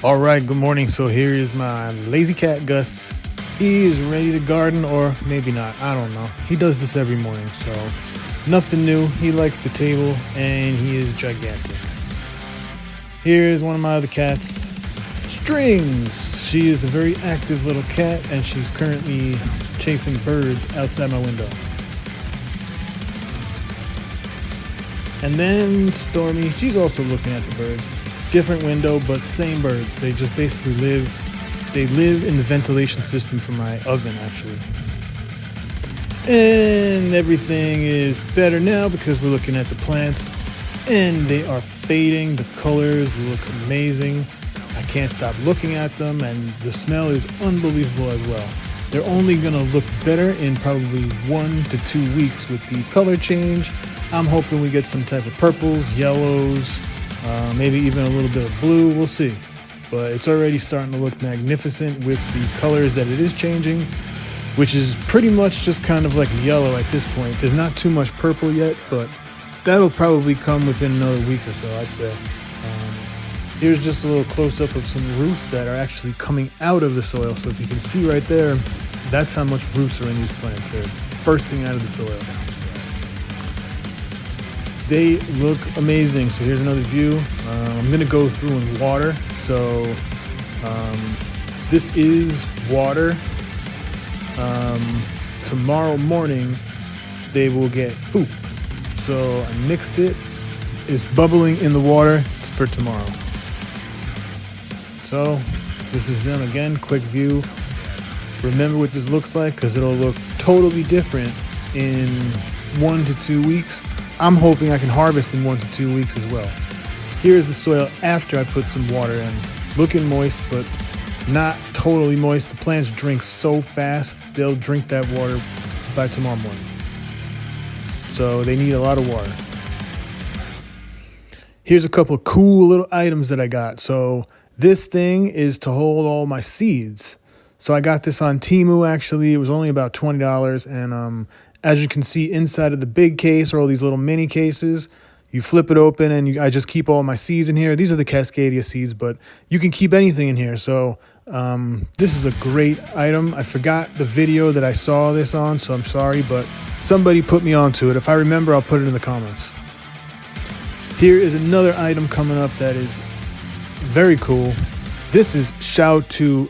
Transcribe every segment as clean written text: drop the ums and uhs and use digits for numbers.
All right, good morning. So here is my lazy cat, Gus. He is ready to garden, or maybe not. I don't know. He does this every morning, so nothing new. He likes the table, and he is gigantic. Here's one of my other cats, Strings. She is a very active little cat, and she's currently chasing birds outside my window. And then Stormy, she's also looking at the birds. Different window, but same birds. They just basically live in the ventilation system for my oven, actually. And everything is better now because we're looking at the plants and they are fading. The colors look amazing. I can't stop looking at them, and the smell is unbelievable as well. They're only gonna look better in probably 1 to 2 weeks with the color change. I'm hoping we get some type of purples, yellows, maybe even a little bit of blue. We'll see. But it's already starting to look magnificent with the colors that it is changing, which is pretty much just kind of like yellow at this point. There's not too much purple yet, but that'll probably come within another week or so, I'd say. Here's just a little close-up of some roots that are actually coming out of the soil. So if you can see right there, that's how much roots are in these plants. They're bursting out of the soil. They look amazing. So here's another view. I'm gonna go through and water. So this is water. Tomorrow morning they will get food. So I mixed it. It's bubbling in the water. It's for tomorrow. So this is them again. Quick view. Remember what this looks like, because it'll look totally different in 1 to 2 weeks. I'm hoping I can harvest in 1 to 2 weeks as well. Here's the soil after I put some water in. Looking moist, but not totally moist. The plants drink so fast, they'll drink that water by tomorrow morning. So they need a lot of water. Here's a couple of cool little items that I got. So this thing is to hold all my seeds. So I got this on Temu, actually. It was only about $20, and as you can see inside of the big case are all these little mini cases. You flip it open and I just keep all my seeds in here. These are the Cascadia seeds, but you can keep anything in here. So this is a great item. I forgot the video that I saw this on, so I'm sorry, but somebody put me onto it. If I remember, I'll put it in the comments. Here is another item coming up that is very cool. This is shout to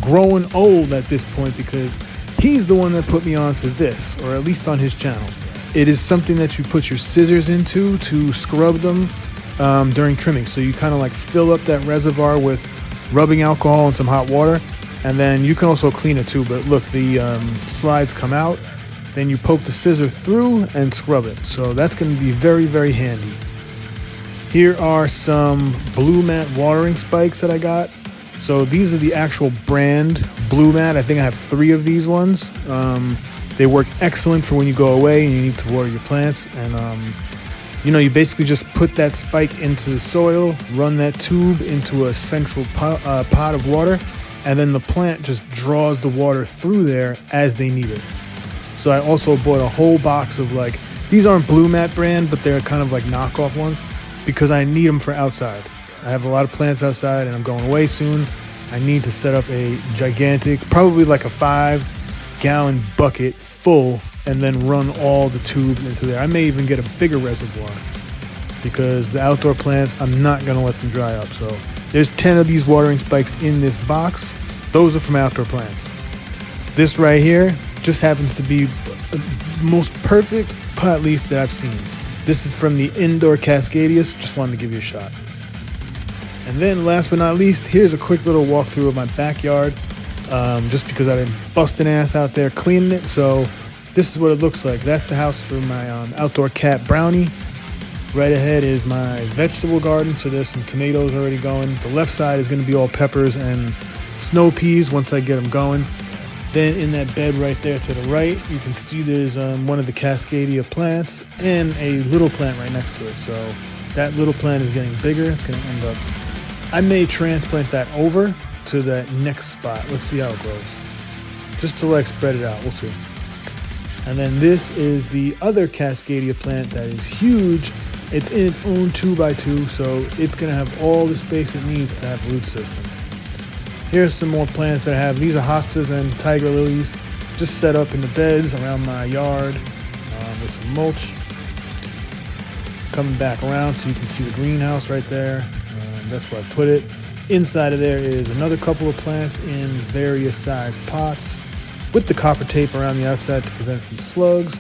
Growing Old at this point, because he's the one that put me onto this, or at least on his channel. It is something that you put your scissors into to scrub them during trimming. So you kind of like fill up that reservoir with rubbing alcohol and some hot water, and then you can also clean it too. But look, the slides come out, then you poke the scissor through and scrub it. So that's going to be very, very handy. Here are some Blue Mat watering spikes that I got. So these are the actual brand Blue Mat. I think I have 3 of these ones. They work excellent for when you go away and you need to water your plants. And you basically just put that spike into the soil, run that tube into a central pot of water, and then the plant just draws the water through there as they need it. So I also bought a whole box of these aren't Blue Mat brand, but they're kind of like knockoff ones, because I need them for outside. I have a lot of plants outside and I'm going away soon. I need to set up a gigantic, probably like a 5-gallon bucket full, and then run all the tubes into there. I may even get a bigger reservoir, because the outdoor plants, I'm not gonna let them dry up. So there's 10 of these watering spikes in this box. Those are from outdoor plants. This right here just happens to be the most perfect pot leaf that I've seen. This is from the indoor Cascadias. Just wanted to give you a shot. And then last but not least, here's a quick little walkthrough of my backyard, just because I've been busting ass out there cleaning it. So this is what it looks like. That's the house for my outdoor cat Brownie. Right ahead is my vegetable garden. So there's some tomatoes already going. The left side is going to be all peppers and snow peas once I get them going. Then in that bed right there to the right, you can see there's one of the Cascadia plants and a little plant right next to it. So that little plant is getting bigger. It's going to end up, I may transplant that over to that next spot. Let's see how it grows. Just to spread it out. We'll see. And then this is the other Cascadia plant that is huge. It's in its own 2x2, so it's going to have all the space it needs to have root system. Here's some more plants that I have. These are hostas and tiger lilies, just set up in the beds around my yard with some mulch. Coming back around so you can see the greenhouse right there. That's where I put it. Inside of there is another couple of plants in various size pots with the copper tape around the outside to prevent from slugs.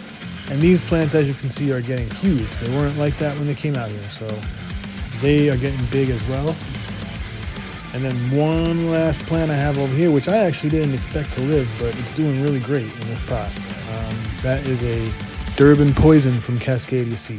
And these plants, as you can see, are getting huge. They weren't like that when they came out here, so they are getting big as well. And then one last plant I have over here, which I actually didn't expect to live, but it's doing really great in this pot. That is a Durban poison from Cascadia seed.